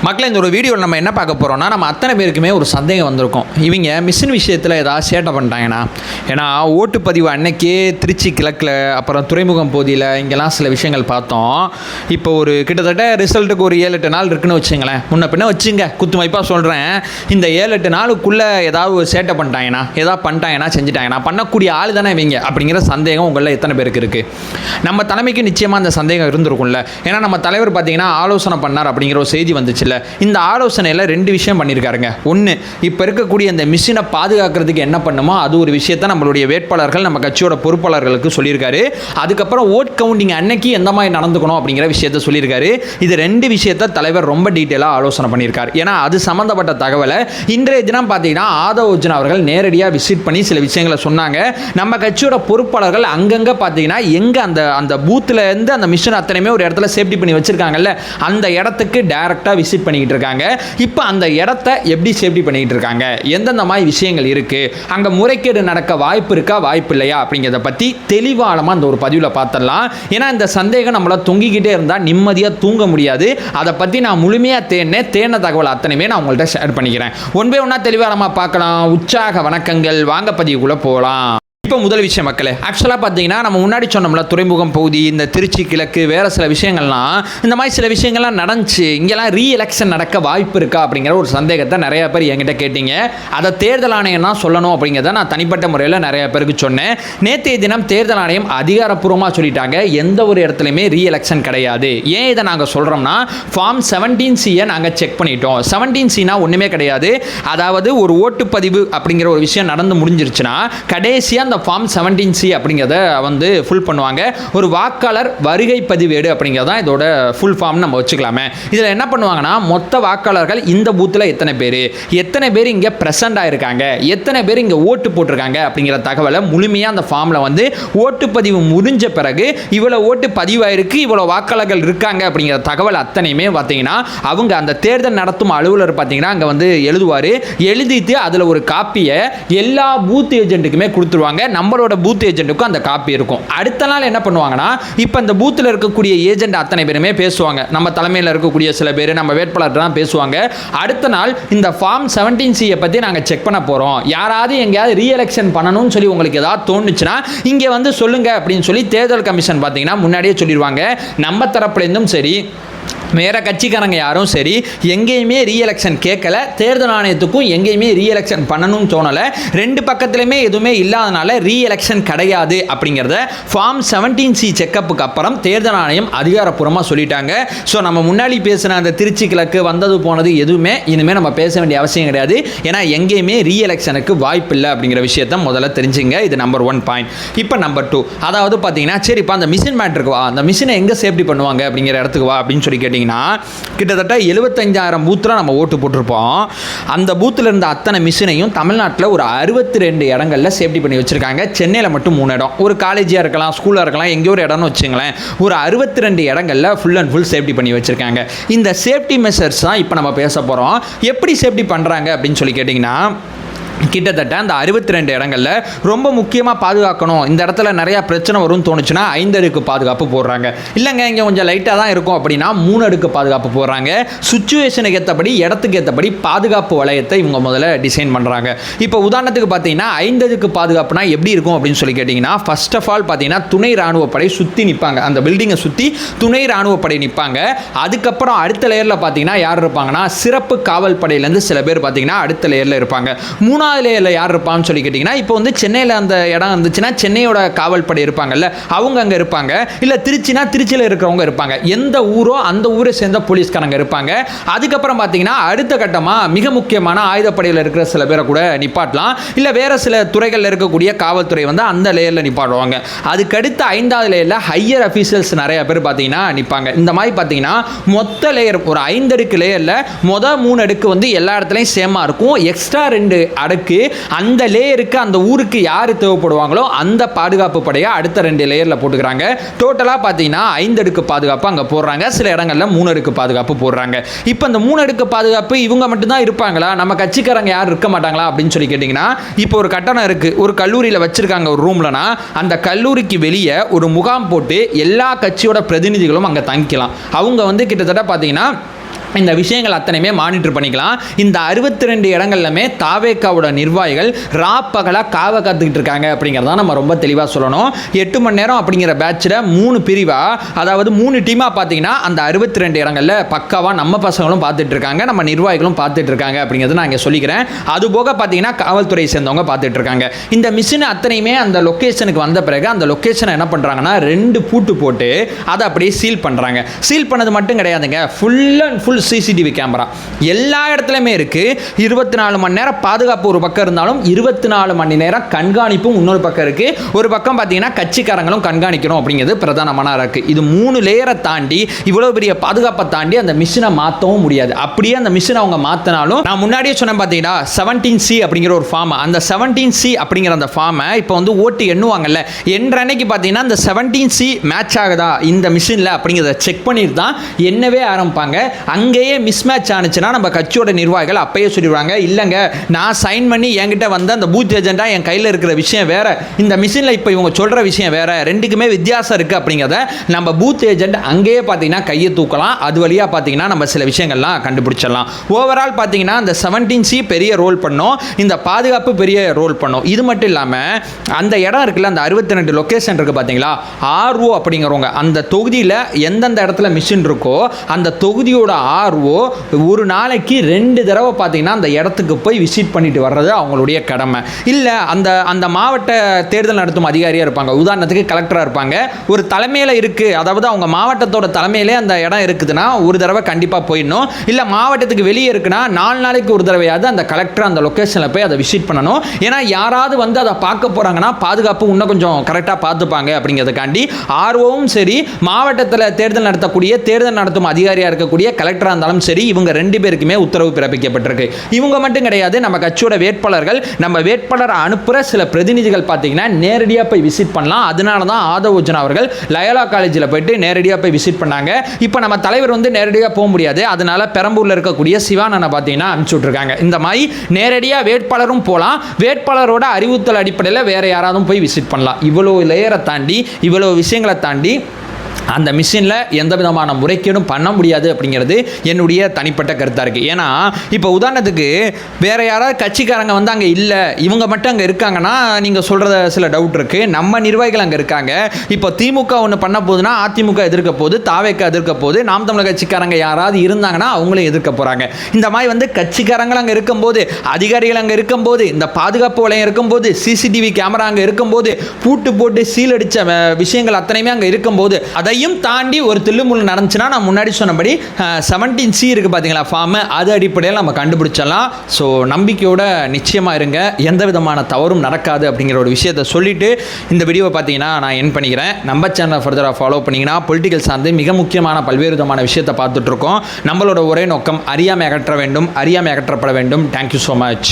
மக்களே, இந்த ஒரு வீடியோவில் நம்ம என்ன பார்க்க போகிறோம்னா, நம்ம அத்தனை பேருக்குமே ஒரு சந்தேகம் வந்திருக்கும். இவங்க மிஷின் விஷயத்தில் ஏதாவது சேட்டை பண்ணிட்டாங்கன்னா, ஏன்னா ஓட்டுப்பதிவு அன்னைக்கே திருச்சி கிழக்கில், அப்புறம் துறைமுகம் பகுதியில் இங்கெல்லாம் சில விஷயங்கள் பார்த்தோம். இப்போ ஒரு கிட்டத்தட்ட ரிசல்ட்டுக்கு ஒரு 7-8 நாள் இருக்குன்னு வச்சுங்களேன். முன்ன பின்ன வச்சுங்க, குத்துமைப்பாக சொல்கிறேன். இந்த 7-8 நாளுக்குள்ளே ஏதாவது ஒரு சேட்டை பண்ணிட்டாங்கன்னா, செஞ்சுட்டாங்கன்னா, பண்ணக்கூடிய ஆள் தானே இவங்க அப்படிங்கிற சந்தேகம் உங்களில் எத்தனை பேருக்கு இருக்குது? நம்ம தலைமைக்கு நிச்சயமாக அந்த சந்தேகம் இருந்திருக்கும்ல. ஏன்னா நம்ம தலைவர் பார்த்தீங்கன்னா ஆலோசனை பண்ணார் அப்படிங்கிற ஒரு செய்தி வந்துச்சு. இந்த ஆலோசனையில் 2 விஷயம் பண்ணியிருக்காருங்க. ஒன்று, இப்போ இருக்கக்கூடிய இந்த மிஷினை பாதுகாக்கிறதுக்கு என்ன பண்ணுமோ அது ஒரு விஷயத்தை நம்மளுடைய வேட்பாளர்கள் நம்ம கட்சியோட பொறுப்பாளர்களுக்கு சொல்லியிருக்காரு. அதுக்கப்புறம் ஓட் கவுண்டிங் அன்னைக்கு எந்த மாதிரி நடந்துக்கணும் அப்படிங்கிற விஷயத்தை சொல்லியிருக்காரு. இது 2 விஷயத்தை தலைவர் ரொம்ப டீட்டெயிலாக ஆலோசனை பண்ணியிருக்காரு. ஏன்னா அது சம்மந்தப்பட்ட தகவலை இன்றைய தினம் பார்த்தீங்கன்னா ஆதவ் அர்ஜுனா அவர்கள் நேரடியாக விசிட் பண்ணி சில விஷயங்களை சொன்னாங்க. நம்ம கட்சியோட பொறுப்பாளர்கள் அங்கங்கே பார்த்தீங்கன்னா எங்கே அந்த பூத்தில் இருந்து அந்த மிஷின் அத்தனையுமே ஒரு இடத்துல சேஃப்டி பண்ணி வச்சிருக்காங்கல்ல, அந்த இடத்துக்கு டைரக்டாக விசிட் பண்ணிக்கிட்டு இருக்காங்க. இப்போ அந்த இடத்தை எப்படி சேஃப்டி பண்ணிக்கிட்டு இருக்காங்க, எந்தெந்த மாதிரி விஷயங்கள் இருக்கு, அங்கே முறைகேடு நடக்க வாய்ப்பு இருக்கா வாய்ப்பு இல்லையா அப்படிங்கிறத பற்றி தெளிவானமாக அந்த ஒரு பதிவில் பார்த்துடலாம். ஏன்னா இந்த சந்தேகம் நம்மளை தொங்கிக்கிட்டே இருந்தால் நிம்மதியாக தூங்க முடியாது. அதை பற்றி நான் முழுமையாக தேன தகவல் அத்தனையுமே நான் உங்கள்கிட்ட ஷேர் பண்ணிக்கிறேன். ஒன்பே ஒன்றா தெளிவாக பார்க்கலாம். உற்சாக வணக்கங்கள், வாங்க பதிவுக்குள்ளே போகலாம். இப்போ முதல் விஷயம் மக்களே, ஆக்சுவலாக பார்த்தீங்கன்னா நம்ம முன்னாடி சொன்னோம்ல, துறைமுகம் பகுதி, இந்த திருச்சி கிழக்கு, வேறு சில விஷயங்கள்லாம், இந்த மாதிரி சில விஷயங்கள்லாம் நடந்துச்சு. இங்கெல்லாம் ரீஎலெக்ஷன் நடக்க வாய்ப்பு இருக்கா அப்படிங்கிற ஒரு சந்தேகத்தை நிறையா பேர் என்கிட்ட கேட்டீங்க. அதை தேர்தல் ஆணையம் தான் சொல்லணும் அப்படிங்கிறத நான் தனிப்பட்ட முறையில் நிறையா பேருக்கு சொன்னேன். நேற்றைய தினம் தேர்தல் ஆணையம் அதிகாரப்பூர்வமாக சொல்லிட்டாங்க, எந்த ஒரு இடத்துலையுமே ரீஎலெக்ஷன் கிடையாது. ஏன் இதை நாங்கள் சொல்கிறோம்னா, ஃபார்ம் 17C நாங்கள் செக் பண்ணிட்டோம். 17C ஒன்றுமே கிடையாது. அதாவது ஒரு ஓட்டுப்பதிவு அப்படிங்கிற ஒரு விஷயம் நடந்து முடிஞ்சிருச்சுன்னா கடைசியாக அந்த ஃபார்ம் 17C அப்படிங்கிறத வந்து ஃபுல் பண்ணுவாங்க. ஒரு வாக்காளர் வருகை பதிவேடு அப்படிங்கிறது தான் இதோட ஃபுல் ஃபார்ம் நம்ம வச்சுக்கலாமே. இதில் என்ன பண்ணுவாங்கன்னா, மொத்த வாக்காளர்கள் இந்த பூத்தில் எத்தனை பேர் இங்கே ப்ரெசென்ட் ஆகிருக்காங்க, எத்தனை பேர் இங்கே ஓட்டு போட்டிருக்காங்க அப்படிங்கிற தகவலை முழுமையாக அந்த ஃபார்மில் வந்து ஓட்டுப்பதிவு முடிஞ்ச பிறகு இவ்வளோ ஓட்டு பதிவாயிருக்கு, இவ்வளோ வாக்காளர்கள் இருக்காங்க அப்படிங்கிற தகவல் அத்தனையுமே பார்த்தீங்கன்னா அவங்க அந்த தேர்தல் நடத்தும் அலுவலர் பார்த்தீங்கன்னா அங்கே வந்து எழுதுவார். எழுதிட்டு அதில் ஒரு காப்பியை எல்லா பூத் ஏஜென்ட்டுக்குமே கொடுத்துருவாங்க. நம்மளோட பூத் ஏஜென்ட்டுக்கும் அந்த காப்பி இருக்கும். அடுத்த நாள் என்ன பண்ணுவாங்கன்னா, இப்போ இந்த பூத்தில் இருக்கக்கூடிய ஏஜென்ட் அத்தனை பேருமே பேசுவாங்க. நம்ம தலைமையில் இருக்கக்கூடிய சில பேர் நம்ம வேட்பாளர் தான் பேசுவாங்க. அடுத்த நாள் இந்த ஃபார்ம் 17C பற்றி நாங்கள் செக் பண்ண போகிறோம், யாராவது எங்கேயாவது ரீஎலெக்ஷன் பண்ணணும்னு சொல்லி உங்களுக்கு ஏதாவது தோணுச்சுன்னா இங்கே வந்து சொல்லுங்க அப்படின்னு சொல்லி தேர்தல் கமிஷன் பார்த்தீங்கன்னா முன்னாடியே சொல்லிடுவாங்க. நம்ம தரப்புலேருந்தும் சரி, வேறு கட்சிக்காரங்க யாரும் சரி, எங்கேயுமே ரீஎலெக்ஷன் கேட்கல. தேர்தல் ஆணையத்துக்கும் எங்கேயுமே ரீஎலெக்ஷன் பண்ணணும்னு தோணலை. 2 பக்கத்துலையுமே எதுவுமே இல்லாதனால ரீஎலெக்ஷன் கிடையாது அப்படிங்கிறத ஃபார்ம் 17C செக்கப்புக்கு அப்புறம் தேர்தல் ஆணையம் அதிகாரப்பூர்வமாக சொல்லிட்டாங்க. ஸோ நம்ம முன்னாடி பேசின அந்த திருச்சி கிழக்கு வந்தது போனது எதுவுமே இனிமேல் நம்ம பேச வேண்டிய அவசியம் கிடையாது. ஏன்னா எங்கேயுமே ரீஎலெக்ஷனுக்கு வாய்ப்பு இல்லை அப்படிங்கிற விஷயத்த முதல்ல தெரிஞ்சுங்க. இது நம்பர் 1 பாயிண்ட். இப்போ நம்பர் 2, அதாவது பார்த்தீங்கன்னா, சரி இப்போ அந்த மிஷின் மேட்ருக்கு வா, அந்த மிஷினை எங்கே சேஃப்டி பண்ணுவாங்க அப்படிங்கிற இடத்துக்கு வா அப்படின்னு சொல்லி கிட்டத்தட்ட 75,000 பூத்தில் நம்ம ஓட்டு போட்டிருப்போம். அந்த பூத்தில் இருந்த அத்தனை மிஷினையும் தமிழ்நாட்டில் ஒரு 62 இடங்களில் சேஃப்டி பண்ணி வச்சுருக்காங்க. சென்னையில் மட்டும் 3 இடம், ஒரு காலேஜாக இருக்கலாம், ஸ்கூலாக இருக்கலாம், எங்கேயோ ஒரு இடம்னு வச்சுங்களேன், ஒரு 62 இடங்களில் ஃபுல் அண்ட் ஃபுல் சேஃப்டி பண்ணி வச்சுருக்காங்க. இந்த சேஃப்டி மெஷர்ஸ் தான் இப்போ நம்ம பேச போகிறோம். எப்படி சேஃப்டி பண்ணுறாங்க அப்படின்னு சொல்லி கேட்டிங்கன்னா, கிட்டத்தட்ட அந்த 62 இடங்களில் ரொம்ப முக்கியமாக பாதுகாக்கணும், இந்த இடத்துல நிறையா பிரச்சனை வரும்னு தோணுச்சுன்னா 5 அடுக்கு பாதுகாப்பு போடுறாங்க. இல்லைங்க இங்கே கொஞ்சம் லைட்டாக தான் இருக்கும் அப்படின்னா 3 அடுக்கு பாதுகாப்பு போடுறாங்க. சுச்சுவேஷனுக்கு ஏற்றபடி, இடத்துக்கு ஏற்றபடி பாதுகாப்பு வளையத்தை இவங்க முதல்ல டிசைன் பண்ணுறாங்க. இப்போ உதாரணத்துக்கு பார்த்தீங்கன்னா 5 அடுக்கு பாதுகாப்புனா எப்படி இருக்கும் அப்படின்னு சொல்லி கேட்டிங்கன்னா, ஃபர்ஸ்ட் ஆஃப் ஆல் பார்த்தீங்கன்னா துணை ராணுவப்படை சுற்றி நிற்பாங்க. அந்த பில்டிங்கை சுற்றி துணை ராணுவப்படை நிற்பாங்க. அதுக்கப்புறம் அடுத்த லேயரில் பார்த்தீங்கன்னா யார் இருப்பாங்கன்னா, சிறப்பு காவல் படையிலேருந்து சில பேர் பார்த்தீங்கன்னா அடுத்த லேயரில் இருப்பாங்க. 3வது லேயரில் யார் இருப்பான்னு சொல்லி கேட்டிங்கன்னா, இப்போ வந்து சென்னையில் அந்த இடம் இருந்துச்சுன்னா சென்னையோட காவல் படை இருப்பாங்கல்ல, அவங்க அங்கே இருப்பாங்க. இல்லை திருச்சினா திருச்சியில் இருக்கிறவங்க இருப்பாங்க. எந்த ஊரோ அந்த ஊரை சேர்ந்த போலீஸ்காரங்க இருப்பாங்க. அதுக்கப்புறம் பார்த்தீங்கன்னா அடுத்த கட்டமாக மிக முக்கியமான ஆயுதப்படையில் இருக்கிற சில பேரை கூட நிப்பாட்டலாம். இல்லை வேறு சில துறைகளில் இருக்கக்கூடிய காவல்துறை வந்து அந்த லேயரில் நிப்பாட்டுவாங்க. அதுக்கடுத்து 5வது லேயரில் ஹையர் அஃபீஷியல்ஸ் நிறைய பேர் பார்த்தீங்கன்னா நிற்பாங்க. இந்த மாதிரி பார்த்தீங்கன்னா மொத்த லேயர் ஒரு 5 அடுக்கு லேயரில் மொதல் 3 அடுக்கு வந்து எல்லா இடத்துலையும் சேமாக இருக்கும். எக்ஸ்ட்ரா 2 அடுக்கு அந்த லேயருக்கு அந்த ஊருக்கு யார் தேவைப்படுவாங்களோ அந்த பாதுகாப்பு படையை அடுத்த 2 லேயரில் போட்டுக்கிறாங்க. டோட்டலாக பார்த்தீங்கன்னா 5 அடுக்கு பாதுகாப்பு அங்கே போடுறாங்க. சில இடங்களில் 3 அடுக்கு பாதுகாப்பு போடுறாங்க. இப்போ இந்த 3 அடுக்கு பாதுகாப்பு இவங்க மட்டும்தான் இருப்பாங்களா, நம்ம கட்சிக்காரங்க யாரும் இருக்க மாட்டாங்களா அப்படின்னு சொல்லி கேட்டிங்கன்னா, இப்போ ஒரு கட்டணம் இருக்குது, ஒரு கல்லூரியில் வச்சுருக்காங்க ஒரு ரூம்லனா, அந்த கல்லூரிக்கு வெளியே ஒரு முகாம் போட்டு எல்லா கட்சியோட பிரதிநிதிகளும் அங்கே தங்கிக்கலாம். அவங்க வந்து கிட்டத்தட்ட பார்த்தீங்கன்னா இந்த விஷயங்கள் அத்தனையுமே மானிட்டர் பண்ணிக்கலாம். இந்த 62 இடங்கள்லுமே தாவேக்காவோட நிர்வாகிகள் ராப்பகலா காவை காத்துக்கிட்டு இருக்காங்க அப்படிங்கிறத நம்ம ரொம்ப தெளிவாக சொல்லணும். 8 மணி நேரம் அப்படிங்கிற பேட்சில் 3 பிரிவா, அதாவது 3 டீமாக பார்த்தீங்கன்னா அந்த 62 இடங்களில் பக்காவாக நம்ம பசங்களும் பார்த்துட்டு இருக்காங்க, நம்ம நிர்வாகிகளும் பார்த்துட்டு இருக்காங்க அப்படிங்கிறது நான் இங்கே சொல்லிக்கிறேன். அது போக பார்த்தீங்கன்னா காவல்துறையை சேர்ந்தவங்க பார்த்துட்டு இருக்காங்க. இந்த மிஷின் அத்தனையுமே அந்த லொக்கேஷனுக்கு வந்த பிறகு அந்த லொக்கேஷனை என்ன பண்ணுறாங்கன்னா 2 பூட்டு போட்டு அதை அப்படியே சீல் பண்ணுறாங்க. சீல் பண்ணது மட்டும் கிடையாதுங்க, full and full CCTV camera எல்லா இடத்துலையுமே இருக்கு. 24 மணி நேரம் பாதுகாப்பு ஒரு பக்கம் இருந்தாலும் 24 மணி நேரம் கண்காணிப்பும் இன்னொரு பக்கம் இருக்கு. ஒரு பக்கம் பார்த்தீங்கன்னா கட்சிக்காரங்களும் கண்காணிக்கணும் அப்படிங்கிறது பிரதானமான இருக்கு. இது 3 லேயரை தாண்டி இவ்வளவு பெரிய பாதுகாப்பை தாண்டி அந்த மிஷினை மாற்றவும் முடியாது. அப்படியே அந்த மிஷினை அவங்க மாற்றினாலும், நான் முன்னாடியே சொன்னேன் பார்த்தீங்கன்னா 17C அப்படிங்கிற ஒரு ஃபார்ம், அந்த 17C அப்படிங்கிற அந்த ஃபார்மை இப்போ வந்து ஓட்டு எண்ணுவாங்கல்ல, என்ற அன்னைக்கு பார்த்தீங்கன்னா அந்த 17C மேட்ச் ஆகுதா இந்த மிஷினில் அப்படிங்கிறத செக் பண்ணிட்டு தான் என்னவே ஆரம்பிப்பாங்க. அங்கேயே மிஸ் மேட்ச் ஆனிச்சுன்னா நம்ம கட்சியோட நிர்வாகிகள் அப்பயே சொல்லிடுவாங்க, இல்லைங்க நான் சைன் பண்ணி என்கிட்ட வந்து அந்த பூத் ஏஜென்ட்டாக என் கையில் இருக்கிற விஷயம் வேற, இந்த மிஷினில் இப்போ இவங்க சொல்கிற விஷயம் வேற, ரெண்டுக்குமே வித்தியாசம் இருக்குது அப்படிங்கிறத நம்ம பூத் ஏஜென்ட் அங்கேயே பார்த்தீங்கன்னா கையை தூக்கலாம். அது வழியாக பார்த்தீங்கன்னா நம்ம சில விஷயங்கள்லாம் கண்டுபிடிச்சிடலாம். ஓவரால் பார்த்தீங்கன்னா இந்த 17C பெரிய ரோல் பண்ணோம், இந்த பாதுகாப்பு பெரிய ரோல் பண்ணோம். இது மட்டும் இல்லாமல் அந்த இடம் இருக்குல்ல, அந்த 62 லொக்கேஷன் இருக்குது பார்த்தீங்களா, RO அப்படிங்கிறவங்க அந்த தொகுதியில் எந்தெந்த இடத்துல மிஷின் இருக்கோ அந்த தொகுதியோட RO ஒரு நாளைக்கு 2 தடவை பார்த்தீங்கன்னா அந்த இடத்துக்கு போய் விசிட் பண்ணிட்டு வர்றது அவங்களுடைய கடமை. இல்லை அந்த அந்த மாவட்ட தேர்தல் நடத்தும் அதிகாரியாக இருப்பாங்க, உதாரணத்துக்கு கலெக்டராக இருப்பாங்க, ஒரு தலைமையில் இருக்குது, அதாவது அவங்க மாவட்டத்தோட தலைமையிலே அந்த இடம் இருக்குதுன்னா ஒரு தடவை கண்டிப்பாக போயிடணும். இல்லை மாவட்டத்துக்கு வெளியே இருக்குன்னா 4 நாளைக்கு ஒரு தடவையாவது அந்த கலெக்டர் அந்த லொக்கேஷனில் போய் அதை விசிட் பண்ணணும். ஏன்னா யாராவது வந்து அதை பார்க்க போகிறாங்கன்னா பாதுகாப்பு இன்னும் கொஞ்சம் கரெக்டாக பார்த்துப்பாங்க அப்படிங்கிறதுக்காண்டி ROவும் சரி, மாவட்டத்தில் தேர்தல் நடத்தக்கூடிய தேர்தல் நடத்தும் அதிகாரியாக இருக்கக்கூடிய கலெக்டராக இருந்தாலும் சரி, இவங்க 2 பேருக்குமே உத்தரவு பிறப்பிக்கப்பட்டிருக்கு. இவங்க மட்டும் கிடையாது, நம்ம கட்சியோட வேட்பாளர்கள், நம்ம வேட்பாளரை அனுப்புகிற சில பிரதிநிதிகள் பார்த்தீங்கன்னா நேரடியாக போய் விசிட் பண்ணலாம். அதனால தான் ஆதவ் அர்ஜுனா அவர்கள் லயோலா காலேஜில் போயிட்டு நேரடியாக போய் விசிட் பண்ணாங்க. இப்போ நம்ம தலைவர் வந்து நேரடியாக போக முடியாது, அதனால பெரம்பூரில் இருக்கக்கூடிய சிவானனை பார்த்தீங்கன்னா அனுப்பிச்சு விட்ருக்காங்க. இந்த மாதிரி நேரடியாக வேட்பாளரும் போகலாம், வேட்பாளரோட அறிவுறுத்தல் அடிப்படையில் வேற யாராவது போய் விசிட் பண்ணலாம். இவ்வளோ லேயரை தாண்டி இவ்வளோ விஷயங்களை தாண்டி அந்த மிஷினில் எந்த விதமான முறைகேடும் பண்ண முடியாது அப்படிங்கிறது என்னுடைய தனிப்பட்ட கருத்தாக இருக்குது. ஏன்னா இப்போ உதாரணத்துக்கு வேறு யாராவது கட்சிக்காரங்க வந்து அங்கே இல்லை, இவங்க மட்டும் அங்கே இருக்காங்கன்னா நீங்கள் சொல்கிறத சில டவுட் இருக்குது. நம்ம நிர்வாகிகள் அங்கே இருக்காங்க. இப்போ திமுக ஒன்று பண்ண போகுதுன்னா அதிமுக எதிர்க்க போகுது, தாவேக்க எதிர்க்க போகுது, நாம் தமிழர் கட்சிக்காரங்க யாராவது இருந்தாங்கன்னா அவங்களும் எதிர்க்க போகிறாங்க. இந்த மாதிரி வந்து கட்சிக்காரங்கள் அங்கே இருக்கும்போது, அதிகாரிகள் அங்கே இருக்கும்போது, இந்த பாதுகாப்பு வளையம் இருக்கும்போது, சிசிடிவி கேமரா அங்கே இருக்கும்போது, பூட்டு போட்டு சீல் அடித்த விஷயங்கள் அத்தனையுமே அங்கே இருக்கும்போது, அதையும் தாண்டி ஒரு தில்லுமுள்ளு நடந்துச்சுன்னா நான் முன்னாடி சொன்னபடி 17C இருக்குது பார்த்தீங்களா ஃபார்ம், அது அடிப்படையில் நம்ம கண்டுபிடிச்சிடலாம். ஸோ நம்பிக்கையோட நிச்சயமாக இருங்க, எந்த விதமான தவறும் நடக்காது அப்படிங்கிற ஒரு விஷயத்தை சொல்லிவிட்டு இந்த வீடியோவை பார்த்தீங்கன்னா நான் என் பண்ணிக்கிறேன். நம்ம சேனலை ஃபர்தராக ஃபாலோ பண்ணிங்கன்னா பொலிட்டிக்கல் சார்ந்து மிக முக்கியமான பல்வேறு விதமான விஷயத்தை பார்த்துட்ருக்கோம். நம்மளோட ஒரே நோக்கம் அறியாமை அகற்ற வேண்டும், அறியாமை அகற்றப்பட வேண்டும். Thank you so much.